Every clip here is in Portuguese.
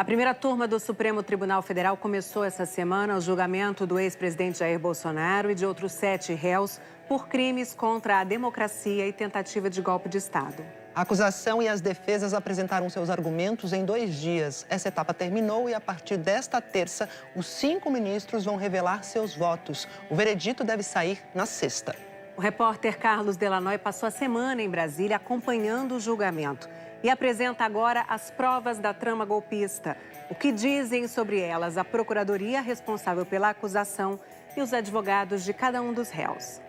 A primeira turma do Supremo Tribunal Federal começou essa semana o julgamento do ex-presidente Jair Bolsonaro e de outros 7 réus por crimes contra a democracia e tentativa de golpe de Estado. A acusação e as defesas apresentaram seus argumentos em 2 dias. Essa etapa terminou e, a partir desta terça, os 5 ministros vão revelar seus votos. O veredito deve sair na sexta. O repórter Carlos Delanoy passou a semana em Brasília acompanhando o julgamento e apresenta agora as provas da trama golpista. O que dizem sobre elas a procuradoria responsável pela acusação e os advogados de cada um dos réus.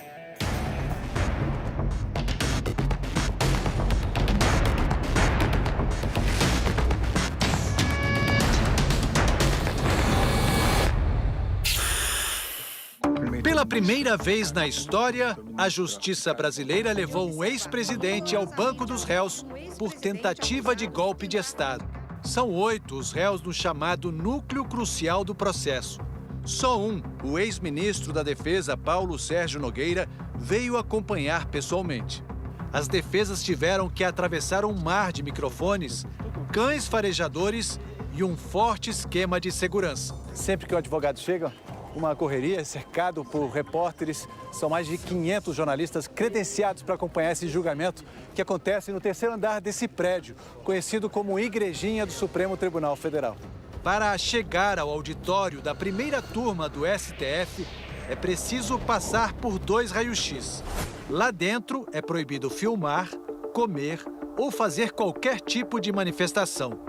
Pela primeira vez na história, a justiça brasileira levou um ex-presidente ao banco dos réus por tentativa de golpe de Estado. São 8 os réus no chamado núcleo crucial do processo. Só um, o ex-ministro da Defesa, Paulo Sérgio Nogueira, veio acompanhar pessoalmente. As defesas tiveram que atravessar um mar de microfones, cães farejadores e um forte esquema de segurança. Sempre que o advogado chega, uma correria, cercado por repórteres. São mais de 500 jornalistas credenciados para acompanhar esse julgamento que acontece no 3º andar desse prédio, conhecido como Igrejinha do Supremo Tribunal Federal. Para chegar ao auditório da primeira turma do STF, é preciso passar por 2 raios-x. Lá dentro é proibido filmar, comer ou fazer qualquer tipo de manifestação.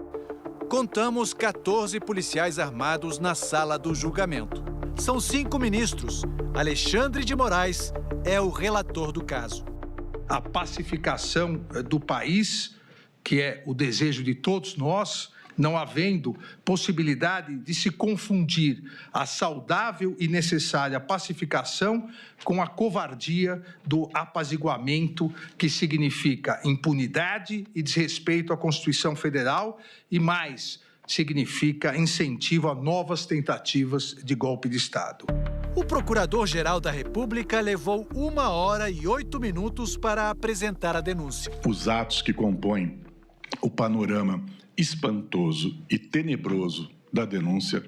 Contamos 14 policiais armados na sala do julgamento. São 5 ministros. Alexandre de Moraes é o relator do caso. A pacificação do país, que é o desejo de todos nós, não havendo possibilidade de se confundir a saudável e necessária pacificação com a covardia do apaziguamento, que significa impunidade e desrespeito à Constituição Federal e mais, significa incentivo a novas tentativas de golpe de Estado. O Procurador-Geral da República levou 1 hora e 8 minutos para apresentar a denúncia. Os atos que compõem o panorama espantoso e tenebroso da denúncia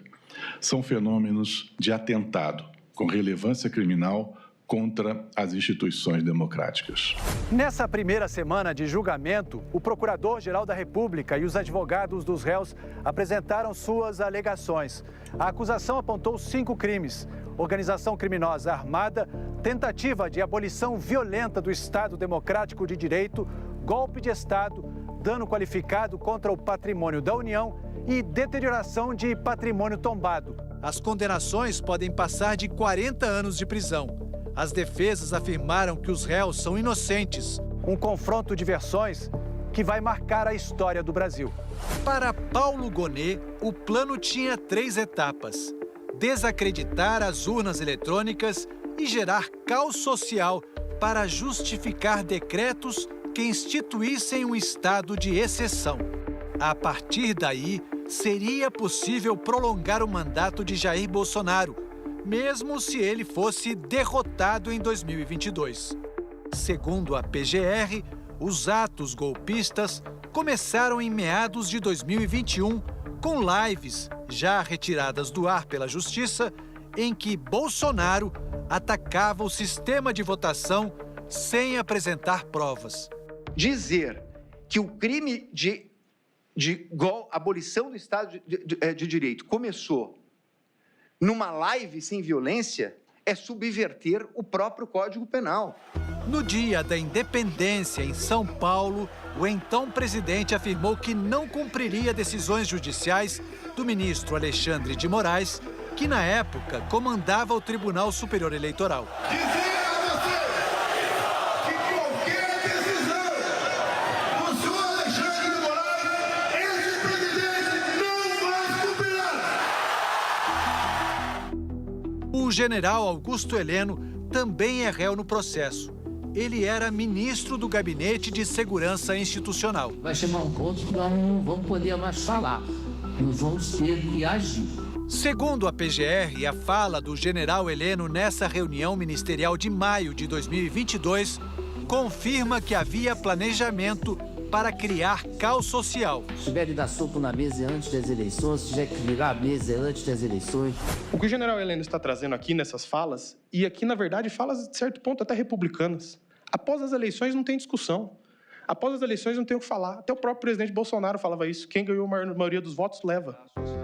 são fenômenos de atentado com relevância criminal contra as instituições democráticas. Nessa primeira semana de julgamento, o Procurador-Geral da República e os advogados dos réus apresentaram suas alegações. A acusação apontou 5 crimes: organização criminosa armada, tentativa de abolição violenta do Estado Democrático de Direito, golpe de Estado, dano qualificado contra o patrimônio da União e deterioração de patrimônio tombado. As condenações podem passar de 40 anos de prisão. As defesas afirmaram que os réus são inocentes. Um confronto de versões que vai marcar a história do Brasil. Para Paulo Gonet, o plano tinha 3 etapas: desacreditar as urnas eletrônicas e gerar caos social para justificar decretos que instituíssem um estado de exceção. A partir daí, seria possível prolongar o mandato de Jair Bolsonaro, mesmo se ele fosse derrotado em 2022. Segundo a PGR, os atos golpistas começaram em meados de 2021, com lives já retiradas do ar pela Justiça, em que Bolsonaro atacava o sistema de votação sem apresentar provas. Dizer que o crime de abolição do Estado de Direito começou numa live sem violência é subverter o próprio Código Penal. No dia da independência em São Paulo, o então presidente afirmou que não cumpriria decisões judiciais do ministro Alexandre de Moraes, que na época comandava o Tribunal Superior Eleitoral. O general Augusto Heleno também é réu no processo. Ele era ministro do Gabinete de Segurança Institucional. Vai chegar um ponto que nós não vamos poder mais falar. Nós vamos ter que agir. Segundo a PGR, a fala do general Heleno nessa reunião ministerial de maio de 2022 confirma que havia planejamento para criar caos social. Se tiver de dar soco na mesa antes das eleições, se tiver que ligar a mesa antes das eleições. O que o general Heleno está trazendo aqui nessas falas, e aqui, na verdade, falas de certo ponto até republicanas, após as eleições não tem discussão. Após as eleições não tem o que falar. Até o próprio presidente Bolsonaro falava isso. Quem ganhou a maioria dos votos leva.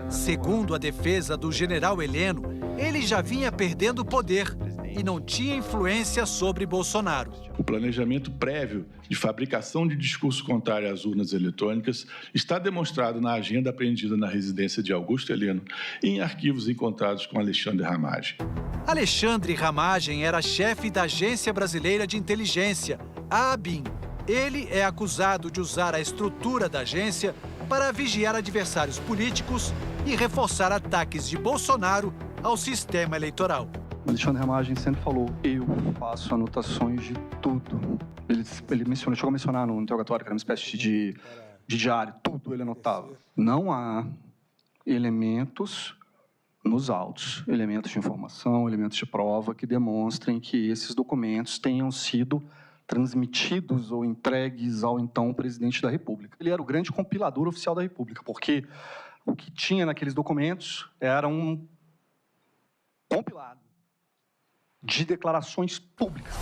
Segundo a defesa do general Heleno, ele já vinha perdendo poder e não tinha influência sobre Bolsonaro. O planejamento prévio de fabricação de discurso contrário às urnas eletrônicas está demonstrado na agenda apreendida na residência de Augusto Heleno e em arquivos encontrados com Alexandre Ramagem. Alexandre Ramagem era chefe da Agência Brasileira de Inteligência, a ABIN. Ele é acusado de usar a estrutura da agência para vigiar adversários políticos e reforçar ataques de Bolsonaro ao sistema eleitoral. Alexandre Ramagem sempre falou, eu faço anotações de tudo. Ele mencionou, chegou a mencionar no interrogatório, que era uma espécie de diário, tudo ele anotava. Não há elementos nos autos, elementos de informação, elementos de prova que demonstrem que esses documentos tenham sido transmitidos ou entregues ao então presidente da República. Ele era o grande compilador oficial da República, porque o que tinha naqueles documentos era um compilado de declarações públicas.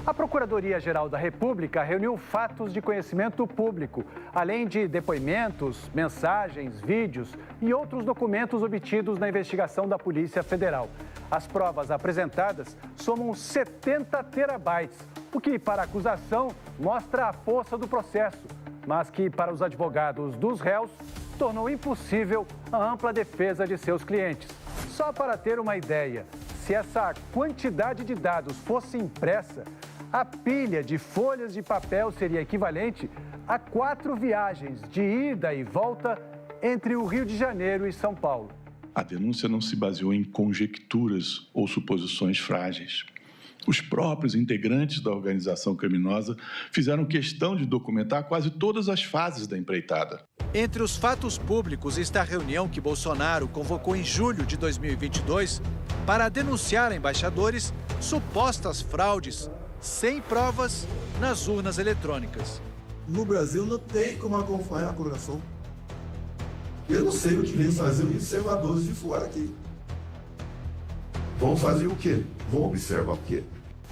A Procuradoria-Geral da República reuniu fatos de conhecimento público, além de depoimentos, mensagens, vídeos e outros documentos obtidos na investigação da Polícia Federal. As provas apresentadas somam 70 terabytes, o que, para a acusação, mostra a força do processo, mas que, para os advogados dos réus, tornou impossível a ampla defesa de seus clientes. Só para ter uma ideia, se essa quantidade de dados fosse impressa, a pilha de folhas de papel seria equivalente a 4 viagens de ida e volta entre o Rio de Janeiro e São Paulo. A denúncia não se baseou em conjecturas ou suposições frágeis. Os próprios integrantes da organização criminosa fizeram questão de documentar quase todas as fases da empreitada. Entre os fatos públicos está a reunião que Bolsonaro convocou em julho de 2022 para denunciar a embaixadores supostas fraudes sem provas nas urnas eletrônicas. No Brasil não tem como acompanhar a apuração. Eu não sei o que vem fazer os observadores de fora aqui. Vão fazer o quê? Vão observar o quê?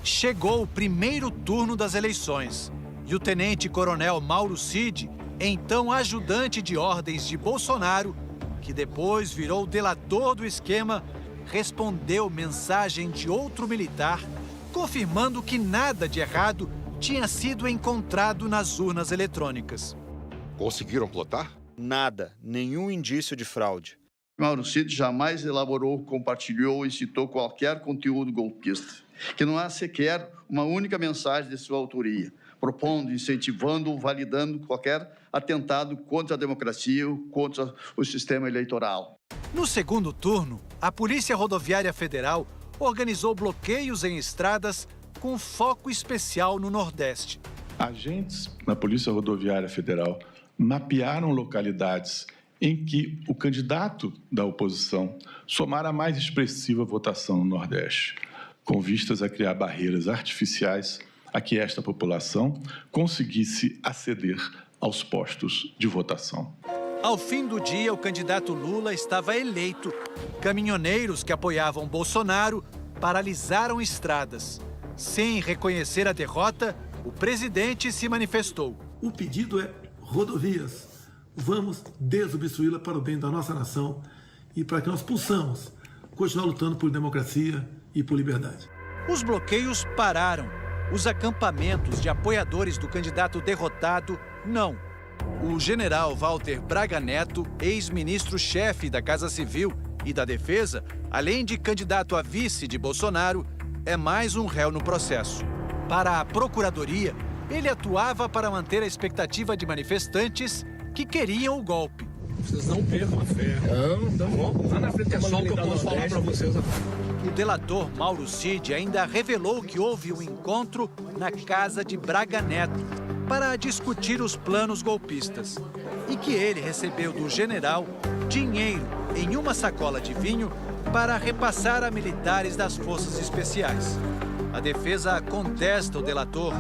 Chegou o primeiro turno das eleições e o tenente-coronel Mauro Cid, então ajudante de ordens de Bolsonaro, que depois virou delator do esquema, respondeu mensagem de outro militar, confirmando que nada de errado tinha sido encontrado nas urnas eletrônicas. Conseguiram plotar? Nada, nenhum indício de fraude. Mauro Cid jamais elaborou, compartilhou e citou qualquer conteúdo golpista, que não há sequer uma única mensagem de sua autoria, propondo, incentivando ou validando qualquer atentado contra a democracia ou contra o sistema eleitoral. No segundo turno, a Polícia Rodoviária Federal organizou bloqueios em estradas com foco especial no Nordeste. Agentes na Polícia Rodoviária Federal mapearam localidades em que o candidato da oposição somara a mais expressiva votação no Nordeste, com vistas a criar barreiras artificiais a que esta população conseguisse aceder aos postos de votação. Ao fim do dia, o candidato Lula estava eleito. Caminhoneiros que apoiavam Bolsonaro paralisaram estradas. Sem reconhecer a derrota, o presidente se manifestou. O pedido é rodovias. Vamos desobstruí-la para o bem da nossa nação e para que nós possamos continuar lutando por democracia e por liberdade. Os bloqueios pararam. Os acampamentos de apoiadores do candidato derrotado, não. O general Walter Braga Neto, ex-ministro-chefe da Casa Civil e da Defesa, além de candidato a vice de Bolsonaro, é mais um réu no processo. Para a Procuradoria, ele atuava para manter a expectativa de manifestantes que queriam o golpe. Vocês não percam a fé. Não, vamos lá na frente, é só o que eu posso falar para vocês. O delator Mauro Cid ainda revelou que houve um encontro na casa de Braga Neto para discutir os planos golpistas e que ele recebeu do general dinheiro em uma sacola de vinho para repassar a militares das Forças Especiais. A defesa contesta o delator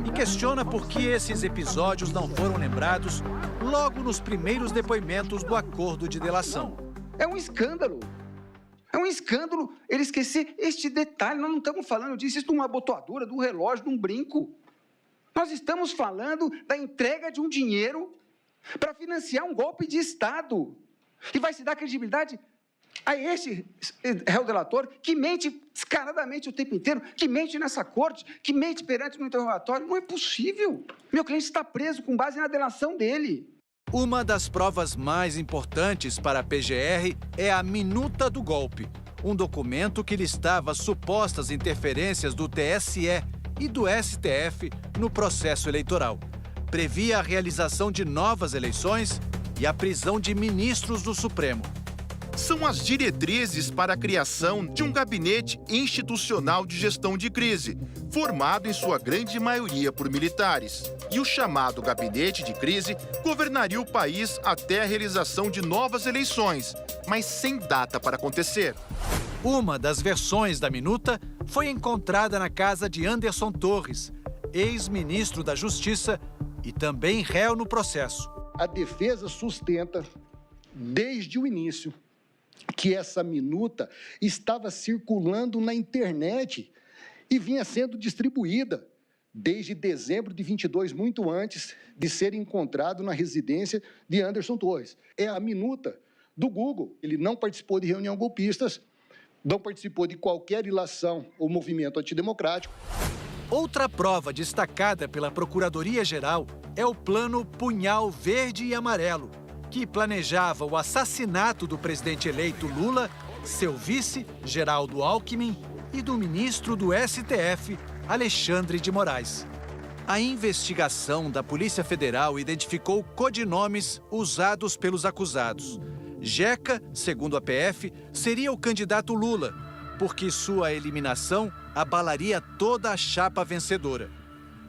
e questiona por que esses episódios não foram lembrados logo nos primeiros depoimentos do acordo de delação. É um escândalo. É um escândalo ele esquecer este detalhe. Nós não estamos falando disso, de uma abotoadura, de um relógio, de um brinco. Nós estamos falando da entrega de um dinheiro para financiar um golpe de Estado. E vai se dar credibilidade a este réu delator que mente descaradamente o tempo inteiro, que mente nessa corte, que mente perante no interrogatório. Não é possível. Meu cliente está preso com base na delação dele. Uma das provas mais importantes para a PGR é a minuta do golpe, um documento que listava supostas interferências do TSE e do STF no processo eleitoral. Previa a realização de novas eleições e a prisão de ministros do Supremo. São as diretrizes para a criação de um gabinete institucional de gestão de crise, formado em sua grande maioria por militares. E o chamado gabinete de crise governaria o país até a realização de novas eleições, mas sem data para acontecer. Uma das versões da minuta foi encontrada na casa de Anderson Torres, ex-ministro da Justiça e também réu no processo. A defesa sustenta, desde o início, que essa minuta estava circulando na internet e vinha sendo distribuída desde dezembro de 22, muito antes de ser encontrado na residência de Anderson Torres. É a minuta do Google. Ele não participou de reunião golpistas, não participou de qualquer ilação ou movimento antidemocrático. Outra prova destacada pela Procuradoria-Geral é o plano Punhal Verde e Amarelo, que planejava o assassinato do presidente eleito Lula, seu vice, Geraldo Alckmin, e do ministro do STF, Alexandre de Moraes. A investigação da Polícia Federal identificou codinomes usados pelos acusados. Jeca, segundo a PF, seria o candidato Lula, porque sua eliminação abalaria toda a chapa vencedora.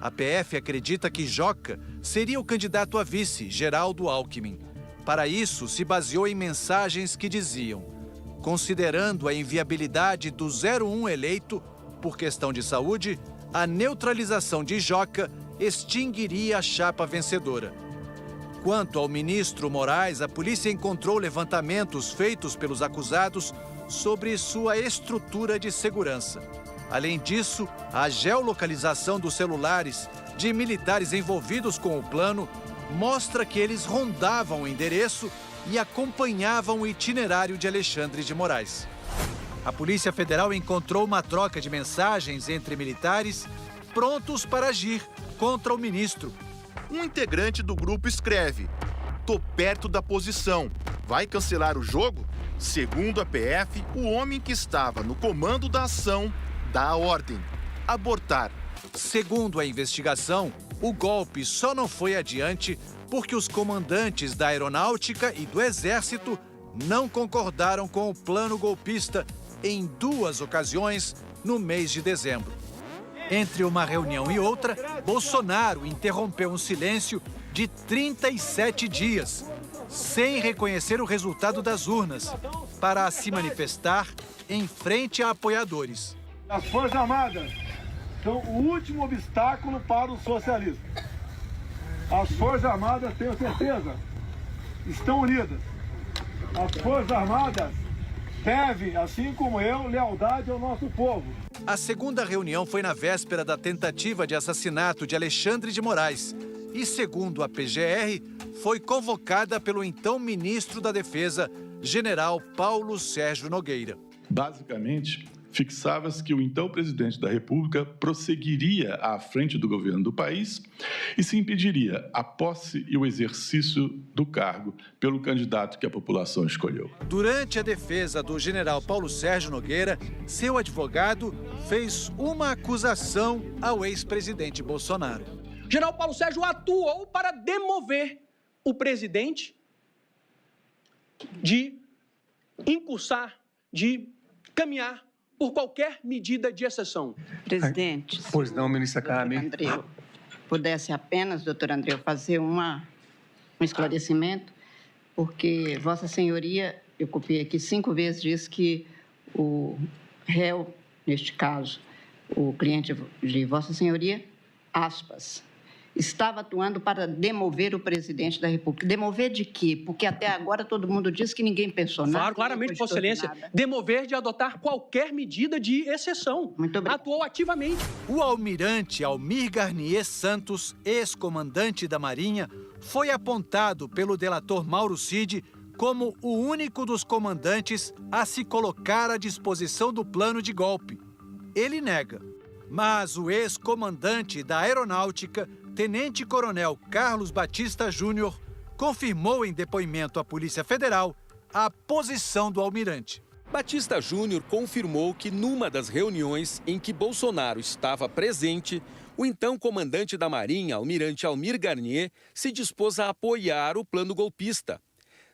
A PF acredita que Joca seria o candidato a vice, Geraldo Alckmin. Para isso, se baseou em mensagens que diziam: considerando a inviabilidade do 01 eleito por questão de saúde, a neutralização de Joca extinguiria a chapa vencedora. Quanto ao ministro Moraes, a polícia encontrou levantamentos feitos pelos acusados sobre sua estrutura de segurança. Além disso, a geolocalização dos celulares de militares envolvidos com o plano mostra que eles rondavam o endereço e acompanhavam o itinerário de Alexandre de Moraes. A Polícia Federal encontrou uma troca de mensagens entre militares prontos para agir contra o ministro. Um integrante do grupo escreve: "Tô perto da posição. Vai cancelar o jogo?" Segundo a PF, o homem que estava no comando da ação dá a ordem: abortar. Segundo a investigação, o golpe só não foi adiante porque os comandantes da Aeronáutica e do Exército não concordaram com o plano golpista em 2 ocasiões no mês de dezembro. Entre uma reunião e outra, Bolsonaro interrompeu um silêncio de 37 dias, sem reconhecer o resultado das urnas, para se manifestar em frente a apoiadores. As Forças Armadas são o último obstáculo para o socialismo. As Forças Armadas, tenho certeza, estão unidas. As Forças Armadas devem, assim como eu, lealdade ao nosso povo. A segunda reunião foi na véspera da tentativa de assassinato de Alexandre de Moraes e, segundo a PGR, foi convocada pelo então ministro da Defesa, general Paulo Sérgio Nogueira. Basicamente, fixava-se que o então presidente da República prosseguiria à frente do governo do país e se impediria a posse e o exercício do cargo pelo candidato que a população escolheu. Durante a defesa do general Paulo Sérgio Nogueira, seu advogado fez uma acusação ao ex-presidente Bolsonaro. General Paulo Sérgio atuou para demover o presidente de incursar, de caminhar por qualquer medida de exceção. Presidente, Pois não, ministra Carmen. Andreu, pudesse apenas, doutor Andreu, fazer um esclarecimento, porque Vossa Senhoria, eu copiei aqui 5 vezes, diz que o réu, neste caso, o cliente de Vossa Senhoria, aspas, estava atuando para demover o presidente da República. Demover de quê? Porque até agora todo mundo diz que ninguém pensou nada. Claro, claramente, Vossa Excelência. Demover de adotar qualquer medida de exceção. Muito obrigado. Atuou ativamente. O almirante Almir Garnier Santos, ex-comandante da Marinha, foi apontado pelo delator Mauro Cid como o único dos comandantes a se colocar à disposição do plano de golpe. Ele nega. Mas o ex-comandante da Aeronáutica, Tenente-Coronel Carlos Batista Júnior, confirmou em depoimento à Polícia Federal a posição do almirante. Batista Júnior confirmou que numa das reuniões em que Bolsonaro estava presente, o então comandante da Marinha, almirante Almir Garnier, se dispôs a apoiar o plano golpista.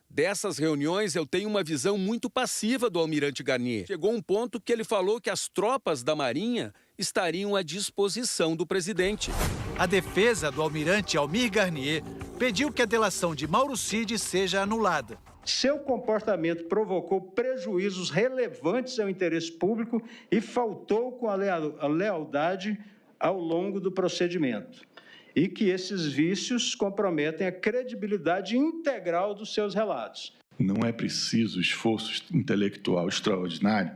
Dessas reuniões, eu tenho uma visão muito passiva do almirante Garnier. Chegou um ponto que ele falou que as tropas da Marinha estariam à disposição do presidente. A defesa do almirante Almir Garnier pediu que a delação de Mauro Cid seja anulada. Seu comportamento provocou prejuízos relevantes ao interesse público e faltou com a lealdade ao longo do procedimento. E que esses vícios comprometem a credibilidade integral dos seus relatos. Não é preciso esforço intelectual extraordinário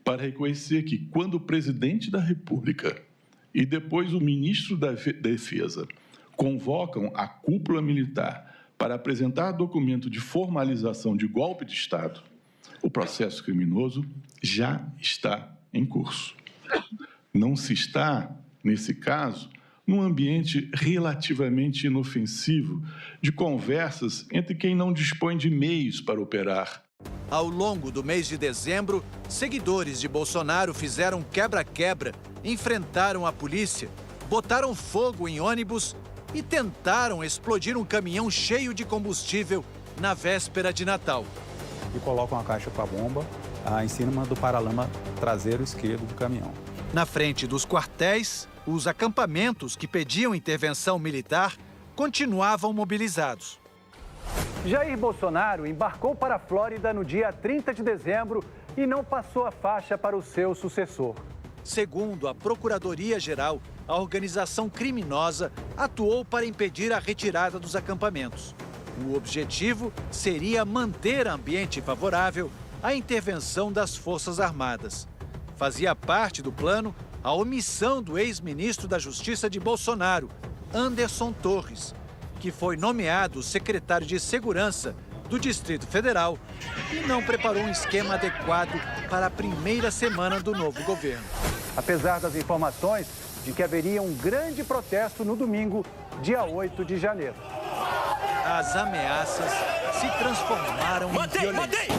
para reconhecer que, quando o presidente da República e depois o ministro da Defesa convocam a cúpula militar para apresentar documento de formalização de golpe de Estado, o processo criminoso já está em curso. Não se está, nesse caso, num ambiente relativamente inofensivo de conversas entre quem não dispõe de meios para operar. Ao longo do mês de dezembro, seguidores de Bolsonaro fizeram quebra-quebra, enfrentaram a polícia, botaram fogo em ônibus e tentaram explodir um caminhão cheio de combustível na véspera de Natal. E colocam a caixa com a bomba em cima do paralama traseiro esquerdo do caminhão. Na frente dos quartéis, os acampamentos que pediam intervenção militar continuavam mobilizados. Jair Bolsonaro embarcou para a Flórida no dia 30 de dezembro e não passou a faixa para o seu sucessor. Segundo a Procuradoria-Geral, a organização criminosa atuou para impedir a retirada dos acampamentos. O objetivo seria manter ambiente favorável à intervenção das Forças Armadas. Fazia parte do plano a omissão do ex-ministro da Justiça de Bolsonaro, Anderson Torres, que foi nomeado secretário de Segurança do Distrito Federal e não preparou um esquema adequado para a primeira semana do novo governo. Apesar das informações de que haveria um grande protesto no domingo, dia 8 de janeiro. As ameaças se transformaram em violência.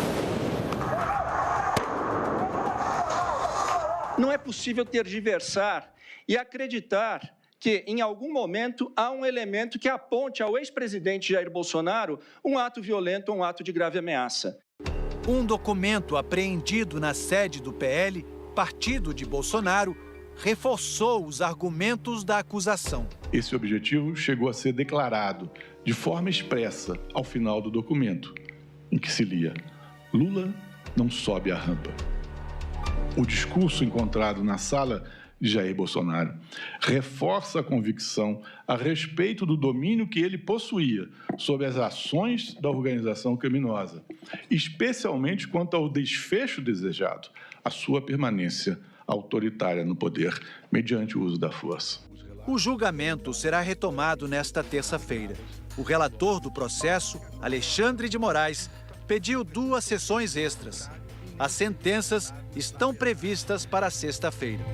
Não é possível tergiversar e acreditar que, em algum momento, há um elemento que aponte ao ex-presidente Jair Bolsonaro um ato violento ou um ato de grave ameaça. Um documento apreendido na sede do PL, partido de Bolsonaro, reforçou os argumentos da acusação. Esse objetivo chegou a ser declarado de forma expressa ao final do documento, em que se lia: Lula não sobe a rampa. O discurso encontrado na sala de Jair Bolsonaro reforça a convicção a respeito do domínio que ele possuía sobre as ações da organização criminosa, especialmente quanto ao desfecho desejado, a sua permanência autoritária no poder mediante o uso da força. O julgamento será retomado nesta terça-feira. O relator do processo, Alexandre de Moraes, pediu 2 sessões extras. As sentenças estão previstas para sexta-feira.